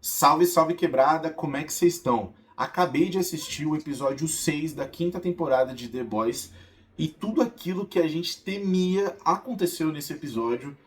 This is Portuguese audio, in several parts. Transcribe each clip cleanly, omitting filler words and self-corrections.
Salve, salve quebrada, como é que vocês estão? Acabei de assistir o episódio 6 da quinta temporada de The Boys e tudo aquilo que a gente temia aconteceu nesse episódio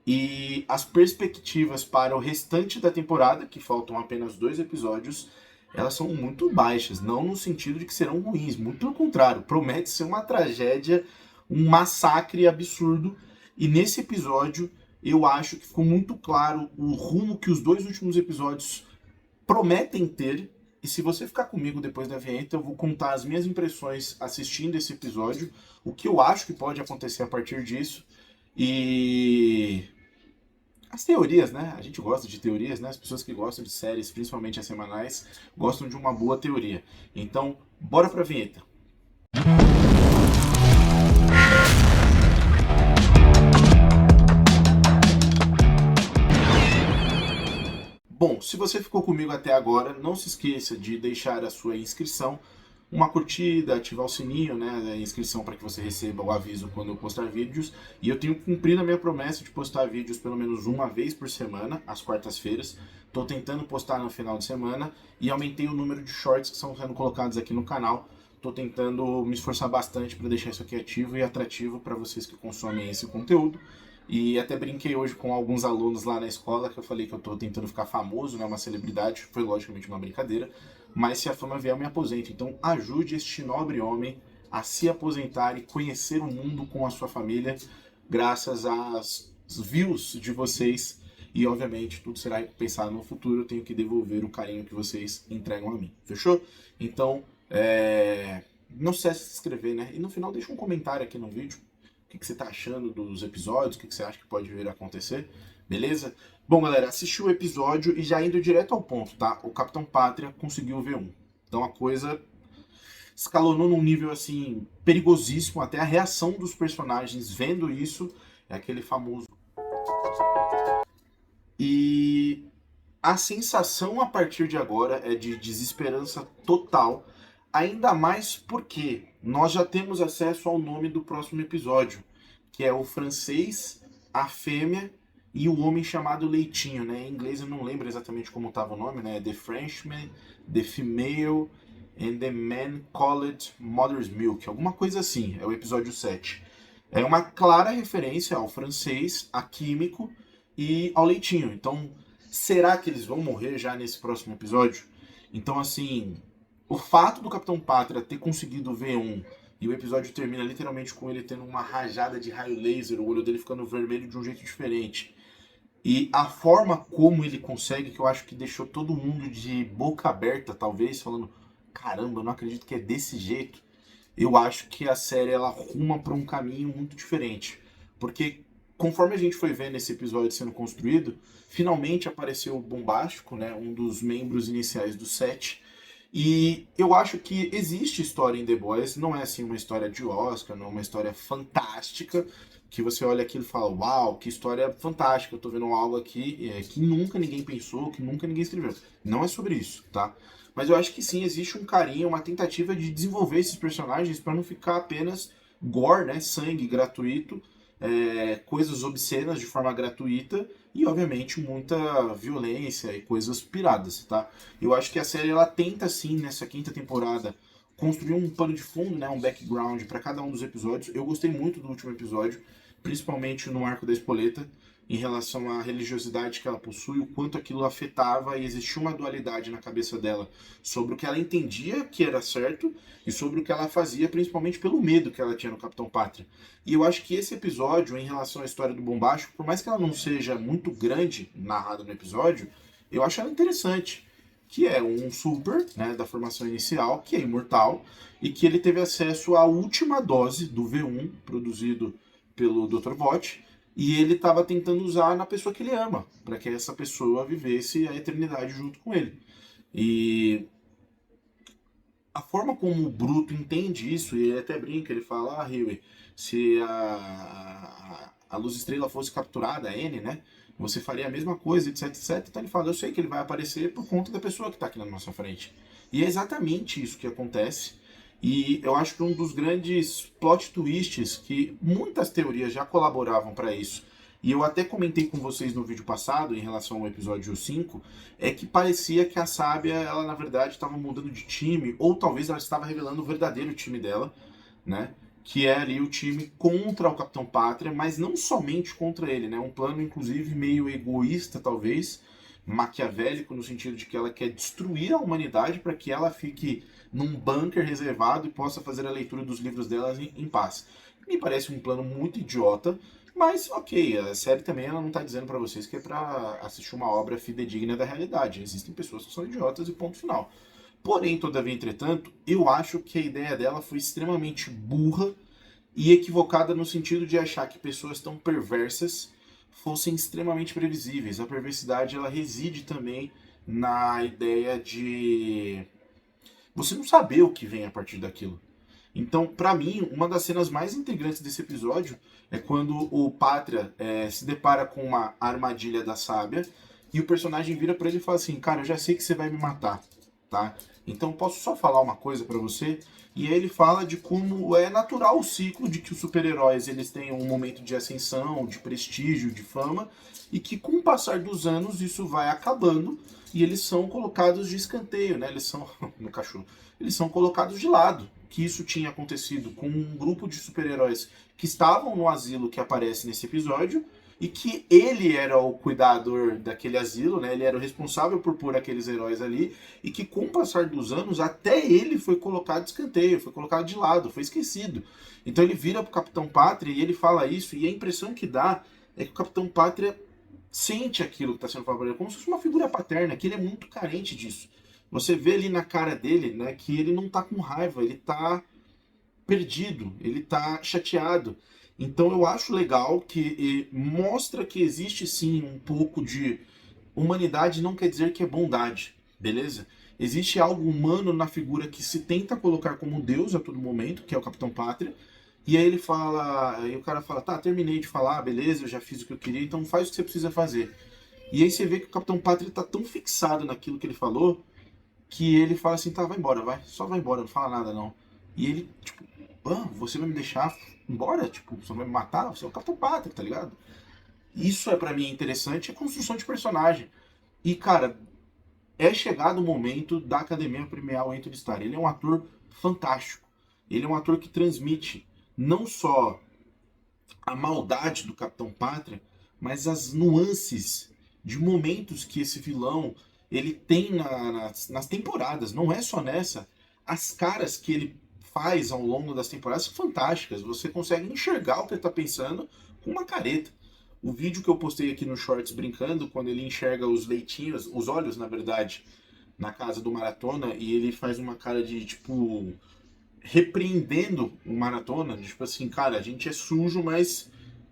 e as perspectivas para o restante da temporada, que faltam apenas dois episódios, elas são muito baixas, não no sentido de que serão ruins, muito pelo contrário, promete ser uma tragédia, um massacre absurdo e nesse episódio eu acho que ficou muito claro o rumo que os dois últimos episódios prometem ter. E se você ficar comigo depois da vinheta, eu vou contar as minhas impressões assistindo esse episódio, o que eu acho que pode acontecer a partir disso e as teorias, né? A gente gosta de teorias, né? As pessoas que gostam de séries, principalmente as semanais, gostam de uma boa teoria. Então, bora pra vinheta. Bom, se você ficou comigo até agora, não se esqueça de deixar a sua inscrição, uma curtida, ativar o sininho, né, a inscrição para que você receba o aviso quando eu postar vídeos. E eu tenho cumprido a minha promessa de postar vídeos pelo menos uma vez por semana, às quartas-feiras. Estou tentando postar no final de semana e aumentei o número de shorts que estão sendo colocados aqui no canal. Estou tentando me esforçar bastante para deixar isso aqui ativo e atrativo para vocês que consomem esse conteúdo. E até brinquei hoje com alguns alunos lá na escola que eu falei que eu tô tentando ficar famoso, né, uma celebridade. Foi logicamente uma brincadeira, mas se a fama vier eu me aposento. Então ajude este nobre homem a se aposentar e conhecer o mundo com a sua família, graças às views de vocês. E obviamente tudo será recompensado no futuro. Eu tenho que devolver o carinho que vocês entregam a mim. Fechou? Então, não se esqueça de se inscrever, né? E no final deixa um comentário aqui no vídeo. O que você está achando dos episódios? O que você acha que pode vir a acontecer? Beleza? Bom, galera, assisti o episódio e já indo direto ao ponto, tá? O Capitão Pátria conseguiu o V1. Então a coisa escalonou num nível, assim, perigosíssimo. Até a reação dos personagens vendo isso é aquele famoso. E a sensação a partir de agora é de desesperança total. Ainda mais porque nós já temos acesso ao nome do próximo episódio, que é o francês, a fêmea e o homem chamado Leitinho, né? Em inglês eu não lembro exatamente como estava o nome, né? The Frenchman, The Female and the Man Called Mother's Milk, alguma coisa assim, é o episódio 7. É uma clara referência ao francês, a químico e ao Leitinho. Então, será que eles vão morrer já nesse próximo episódio? Então, assim, o fato do Capitão Pátria ter conseguido ver um e o episódio termina literalmente com ele tendo uma rajada de raio laser, o olho dele ficando vermelho de um jeito diferente. E a forma como ele consegue, que eu acho que deixou todo mundo de boca aberta, talvez, falando: caramba, eu não acredito que é desse jeito. Eu acho que a série ela ruma para um caminho muito diferente. Porque conforme a gente foi vendo esse episódio sendo construído, finalmente apareceu o Bombástico, né, um dos membros iniciais do set, e eu acho que existe história em The Boys, não é assim uma história de Oscar, não é uma história fantástica, que você olha aquilo e fala, uau, que história fantástica, eu tô vendo algo aqui que nunca ninguém pensou, que nunca ninguém escreveu. Não é sobre isso, tá? Mas eu acho que sim, existe um carinho, uma tentativa de desenvolver esses personagens para não ficar apenas gore, né, sangue gratuito, coisas obscenas de forma gratuita e obviamente muita violência e coisas piradas, tá? Eu acho que a série ela tenta sim nessa quinta temporada construir um pano de fundo, né, um background para cada um dos episódios. Eu gostei muito do último episódio, principalmente no arco da Espoleta, em relação à religiosidade que ela possui, o quanto aquilo afetava e existia uma dualidade na cabeça dela sobre o que ela entendia que era certo e sobre o que ela fazia, principalmente pelo medo que ela tinha no Capitão Pátria. E eu acho que esse episódio, em relação à história do Bombástico, por mais que ela não seja muito grande narrada no episódio, eu acho ela interessante. Que é um super, né, da formação inicial, que é imortal, e que ele teve acesso à última dose do V1, produzido pelo Dr. Vought, e ele estava tentando usar na pessoa que ele ama, para que essa pessoa vivesse a eternidade junto com ele. E a forma como o Bruto entende isso, e ele até brinca, ele fala, Huey, se a Luz Estrela fosse capturada, a N, né, você faria a mesma coisa, etc, etc. Então ele fala, eu sei que ele vai aparecer por conta da pessoa que está aqui na nossa frente. E é exatamente isso que acontece. E eu acho que um dos grandes plot twists, que muitas teorias já colaboravam para isso, E eu até comentei com vocês no vídeo passado, em relação ao episódio 5, é que parecia que a Sábia, ela na verdade estava mudando de time, ou talvez ela estava revelando o verdadeiro time dela, né? Que é ali o time contra o Capitão Pátria, mas não somente contra ele, né? Um plano, inclusive, meio egoísta, talvez, maquiavélico, no sentido de que ela quer destruir a humanidade para que ela fique num bunker reservado e possa fazer a leitura dos livros dela em paz. Me parece um plano muito idiota, mas ok, a série também ela não está dizendo para vocês que é para assistir uma obra fidedigna da realidade. Existem pessoas que são idiotas e ponto final. Porém, todavia, entretanto, eu acho que a ideia dela foi extremamente burra e equivocada no sentido de achar que pessoas tão perversas fossem extremamente previsíveis. A perversidade ela reside também na ideia de você não saber o que vem a partir daquilo. Então, pra mim, uma das cenas mais intrigantes desse episódio é quando o Pátria se depara com uma armadilha da Sábia e o personagem vira pra ele e fala assim: cara, eu já sei que você vai me matar, tá? Então posso só falar uma coisa pra você? E aí ele fala de como é natural o ciclo de que os super-heróis eles têm um momento de ascensão, de prestígio, de fama, e que com o passar dos anos isso vai acabando e eles são colocados de escanteio, né? Eles são no cachorro, eles são colocados de lado. Que isso tinha acontecido com um grupo de super-heróis que estavam no asilo que aparece nesse episódio e que ele era o cuidador daquele asilo, né? Ele era o responsável por pôr aqueles heróis ali e que com o passar dos anos até ele foi colocado de escanteio, foi colocado de lado, foi esquecido. Então ele vira pro Capitão Pátria e ele fala isso e a impressão que dá é que o Capitão Pátria sente aquilo que está sendo falado para ele, como se fosse uma figura paterna, que ele é muito carente disso. Você vê ali na cara dele, né, que ele não tá com raiva, ele tá perdido, ele tá chateado. Então eu acho legal que mostra que existe sim um pouco de humanidade, não quer dizer que é bondade, beleza? Existe algo humano na figura que se tenta colocar como Deus a todo momento, que é o Capitão Pátria. E aí ele fala, aí o cara fala, tá, terminei de falar, beleza, eu já fiz o que eu queria, então faz o que você precisa fazer. E aí você vê que o Capitão Pátria tá tão fixado naquilo que ele falou, que ele fala assim, tá, vai embora, vai, só vai embora, não fala nada não. E ele, tipo, ah, você vai me deixar embora? Tipo, você vai me matar? Você é o Capitão Pátria, tá ligado? Isso é pra mim interessante, é construção de personagem. E, cara, é chegado o momento da academia premiar o Anthony Starr. Ele é um ator fantástico. Ele é um ator que transmite não só a maldade do Capitão Pátria, mas as nuances de momentos que esse vilão ele tem nas temporadas, não é só nessa. As caras que ele faz ao longo das temporadas são fantásticas. Você consegue enxergar o que ele está pensando com uma careta. O vídeo que eu postei aqui no Shorts brincando, quando ele enxerga os leitinhos, os olhos, na verdade, na casa do Maratona, e ele faz uma cara de, tipo, repreendendo o Maratona, tipo assim, cara, a gente é sujo, mas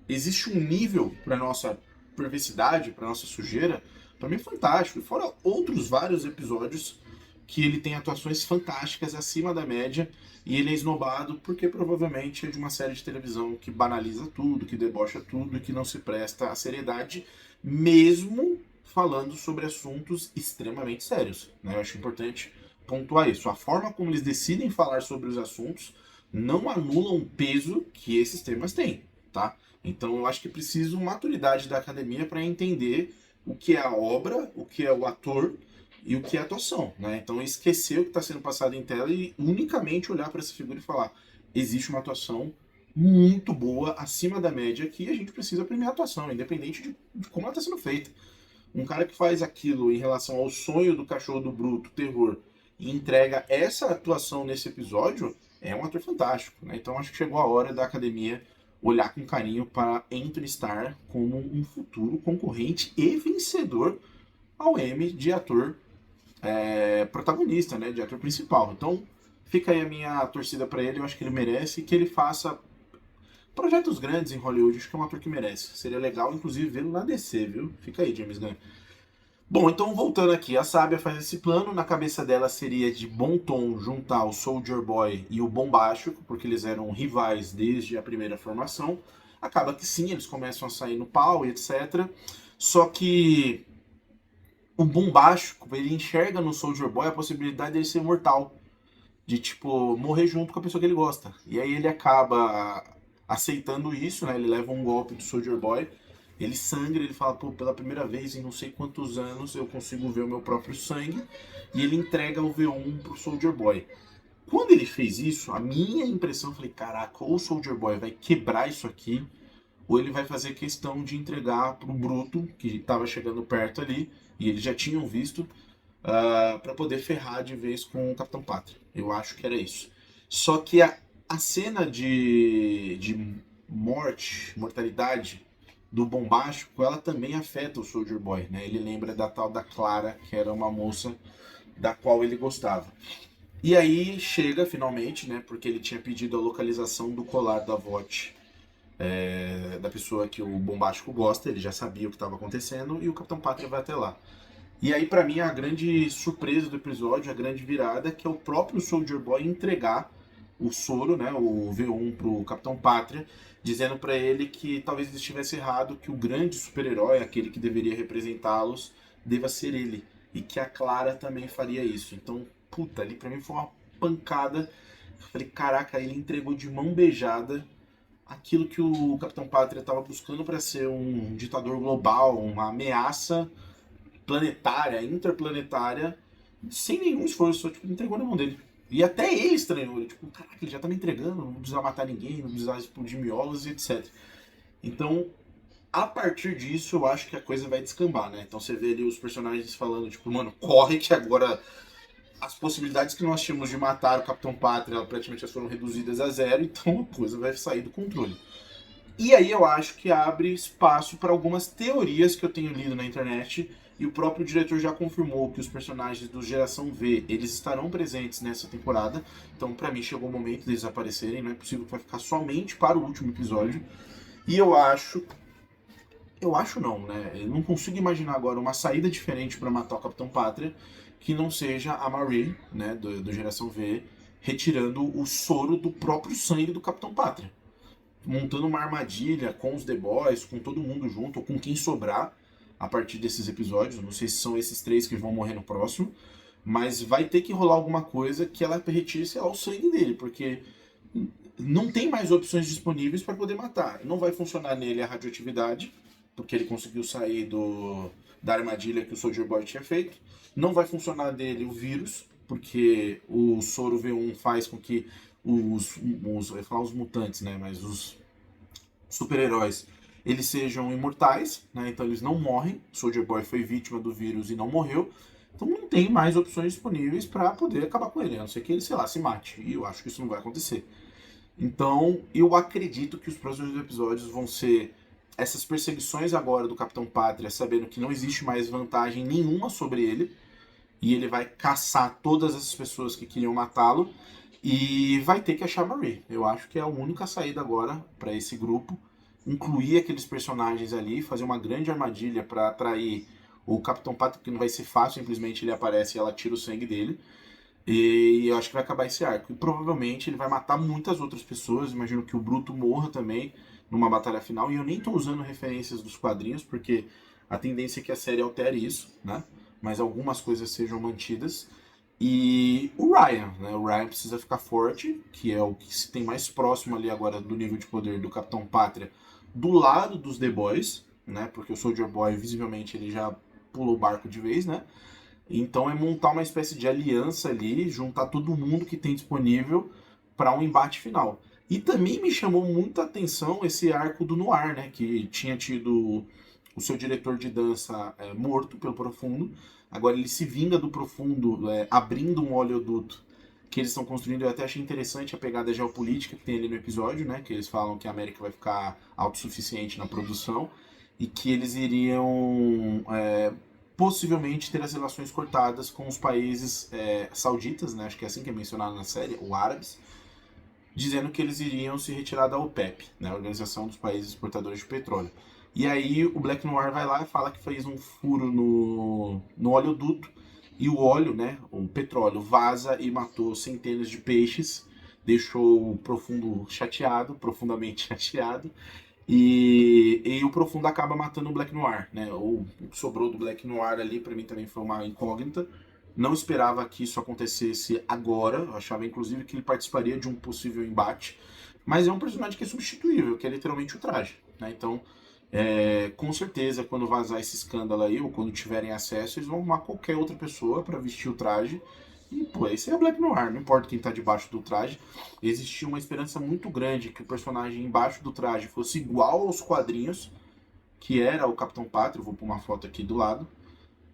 existe um nível para nossa perversidade, para nossa sujeira, para mim é fantástico. E fora outros vários episódios que ele tem atuações fantásticas acima da média e ele é esnobado porque provavelmente é de uma série de televisão que banaliza tudo, que debocha tudo e que não se presta à seriedade, mesmo falando sobre assuntos extremamente sérios, né? Eu acho importante pontuar isso. A forma como eles decidem falar sobre os assuntos não anula o peso que esses temas têm, tá? Então eu acho que preciso maturidade da academia para entender o que é a obra, o que é o ator e o que é a atuação, né? Então esquecer o que está sendo passado em tela e unicamente olhar para essa figura e falar: existe uma atuação muito boa, acima da média, que a gente precisa premiar a atuação, independente de como ela está sendo feita. Um cara que faz aquilo em relação ao sonho do cachorro do Bruto, terror, e entrega essa atuação nesse episódio, é um ator fantástico, né? Então acho que chegou a hora da academia olhar com carinho para Anthony Starr como um futuro concorrente e vencedor ao Emmy de ator protagonista, né? De ator principal. Então fica aí a minha torcida para ele, eu acho que ele merece e que ele faça projetos grandes em Hollywood, acho que é um ator que merece. Seria legal, inclusive, vê-lo na DC, viu? Fica aí, James Gunn. Bom, então voltando aqui, a Sábia faz esse plano, na cabeça dela seria de bom tom juntar o Soldier Boy e o Bombástico, porque eles eram rivais desde a primeira formação. Acaba que sim, eles começam a sair no pau e etc. Só que o Bombástico, ele enxerga no Soldier Boy a possibilidade de ele ser mortal. De, tipo, morrer junto com a pessoa que ele gosta. E aí ele acaba aceitando isso, né? Ele leva um golpe do Soldier Boy Ele sangra, ele fala, pô, pela primeira vez em não sei quantos anos eu consigo ver o meu próprio sangue, e ele entrega o V1 pro Soldier Boy. Quando ele fez isso, a minha impressão, eu falei, caraca, ou o Soldier Boy vai quebrar isso aqui, ou ele vai fazer questão de entregar pro Bruto, que estava chegando perto ali, e eles já tinham visto, para poder ferrar de vez com o Capitão Pátria. Eu acho que era isso. Só que a cena de mortalidade do Bombástico, ela também afeta o Soldier Boy, né? Ele lembra da tal da Clara, que era uma moça da qual ele gostava. E aí chega finalmente, né? Porque ele tinha pedido a localização do colar da VOT, da pessoa que o Bombástico gosta, ele já sabia o que estava acontecendo e o Capitão Pátria vai até lá. E aí, pra mim, a grande surpresa do episódio, a grande virada, que é o próprio Soldier Boy entregar o soro, né, o V1 pro Capitão Pátria, dizendo pra ele que talvez ele estivesse errado, que o grande super-herói, aquele que deveria representá-los, deva ser ele. E que a Clara também faria isso. Então, puta, ali pra mim foi uma pancada. Eu falei, caraca, ele entregou de mão beijada aquilo que o Capitão Pátria estava buscando para ser um ditador global, uma ameaça planetária, interplanetária, sem nenhum esforço, só tipo, entregou na mão dele. E até ele estranhou, ele, tipo, caraca, ele já tá me entregando, não precisa matar ninguém, não precisa explodir miolos e etc. Então, a partir disso, eu acho que a coisa vai descambar, né? Então você vê ali os personagens falando, tipo, mano, corre que agora as possibilidades que nós tínhamos de matar o Capitão Pátria praticamente já foram reduzidas a zero, então a coisa vai sair do controle. E aí eu acho que abre espaço para algumas teorias que eu tenho lido na internet, e o próprio diretor já confirmou que os personagens do Geração V, eles estarão presentes nessa temporada. Então, para mim, chegou o momento deles aparecerem. Não é possível que vai ficar somente para o último episódio. E eu acho não, né? Eu não consigo imaginar agora uma saída diferente para matar o Capitão Pátria que não seja a Marie, né, do Geração V, retirando o soro do próprio sangue do Capitão Pátria, montando uma armadilha com os The Boys, com todo mundo junto, ou com quem sobrar a partir desses episódios. Não sei se são esses três que vão morrer no próximo, mas vai ter que rolar alguma coisa que ela retire, sei lá, o sangue dele, porque não tem mais opções disponíveis para poder matar. Não vai funcionar nele a radioatividade, porque ele conseguiu sair da armadilha que o Soldier Boy tinha feito. Não vai funcionar nele o vírus, porque o soro V1 faz com que eu ia falar os mutantes, né, mas os super-heróis, eles sejam imortais, né, então eles não morrem. Soldier Boy foi vítima do vírus e não morreu. Então não tem mais opções disponíveis para poder acabar com ele, a não ser que ele, sei lá, se mate. E eu acho que isso não vai acontecer. Então, eu acredito que os próximos episódios vão ser essas perseguições agora do Capitão Pátria, sabendo que não existe mais vantagem nenhuma sobre ele, e ele vai caçar todas essas pessoas que queriam matá-lo, e vai ter que achar a Marie. Eu acho que é a única saída agora para esse grupo, incluir aqueles personagens ali, fazer uma grande armadilha para atrair o Capitão Pátria, porque não vai ser fácil, simplesmente ele aparece e ela tira o sangue dele. E eu acho que vai acabar esse arco. E provavelmente ele vai matar muitas outras pessoas. Imagino que o Bruto morra também numa batalha final. E eu nem tô usando referências dos quadrinhos, porque a tendência é que a série altere isso, né? Mas algumas coisas sejam mantidas. E o Ryan, né? O Ryan precisa ficar forte, que é o que se tem mais próximo ali agora do nível de poder do Capitão Pátria, do lado dos The Boys, né? Porque o Soldier Boy, visivelmente, ele já pulou o barco de vez, né? Então é montar uma espécie de aliança ali, juntar todo mundo que tem disponível para um embate final. E também me chamou muita atenção esse arco do Noir, né? Que tinha tido o seu diretor de dança morto pelo Profundo. Agora ele se vinga do Profundo, abrindo um oleoduto que eles estão construindo. Eu até achei interessante a pegada geopolítica que tem ali no episódio, né? Que eles falam que a América vai ficar autossuficiente na produção e que eles iriam possivelmente ter as relações cortadas com os países sauditas, né? Acho que é assim que é mencionado na série, ou árabes, dizendo que eles iriam se retirar da OPEP, né? A Organização dos Países Exportadores de Petróleo. E aí o Black Noir vai lá e fala que fez um furo no oleoduto e o óleo, né, o petróleo, vaza e matou centenas de peixes, deixou o Profundo chateado, profundamente chateado, e o Profundo acaba matando o Black Noir, né? O que sobrou do Black Noir ali, pra mim também foi uma incógnita. Não esperava que isso acontecesse agora. Eu achava, inclusive, que ele participaria de um possível embate. Mas é um personagem que é substituível, que é literalmente o traje, né? Então, Com certeza, quando vazar esse escândalo aí, ou quando tiverem acesso, eles vão arrumar qualquer outra pessoa pra vestir o traje. E, pô, esse é Black Noir, não importa quem tá debaixo do traje. Existia uma esperança muito grande que o personagem embaixo do traje fosse igual aos quadrinhos, que era o Capitão Pátria. Eu vou pôr uma foto aqui do lado.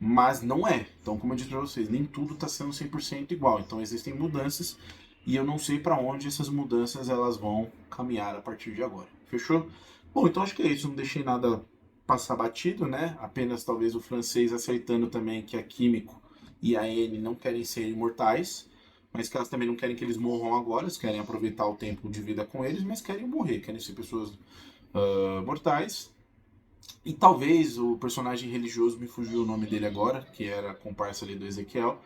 Mas não é. Então, como eu disse pra vocês, nem tudo tá sendo 100% igual. Então, existem mudanças e eu não sei pra onde essas mudanças elas vão caminhar a partir de agora. Fechou? Bom, então acho que é isso. Não deixei nada passar batido, né? Apenas talvez o francês aceitando também que a Químico e a N não querem ser imortais, mas que elas também não querem que eles morram agora. Eles querem aproveitar o tempo de vida com eles, mas querem morrer, querem ser pessoas mortais. E talvez o personagem religioso, me fugiu o nome dele agora, que era a comparsa ali do Ezequiel,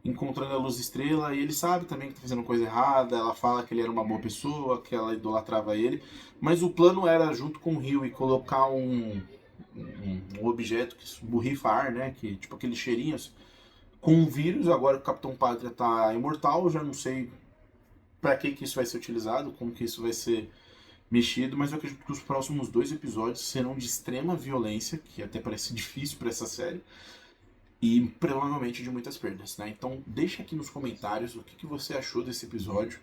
encontrando a Luz Estrela, e ele sabe também que tá fazendo coisa errada. Ela fala que ele era uma boa pessoa, que ela idolatrava ele, mas o plano era, junto com o Rio, e colocar um objeto que borrifa ar, né, que tipo aqueles cheirinhos, com um vírus. Agora que o Capitão Pátria tá imortal, eu já não sei para que isso vai ser utilizado, como que isso vai ser mexido, mas eu acredito que os próximos 2 episódios serão de extrema violência, que até parece difícil para essa série, e provavelmente de muitas perdas, né? Então deixa aqui nos comentários o que você achou desse episódio,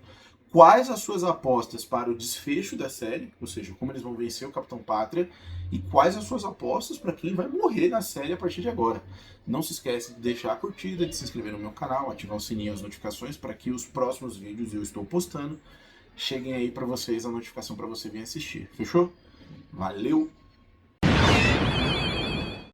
quais as suas apostas para o desfecho da série, ou seja, como eles vão vencer o Capitão Pátria, e quais as suas apostas para quem vai morrer na série a partir de agora. Não se esquece de deixar a curtida, de se inscrever no meu canal, ativar o sininho e as notificações para que os próximos vídeos eu estou postando cheguem aí para vocês a notificação para você vir assistir. Fechou? Valeu!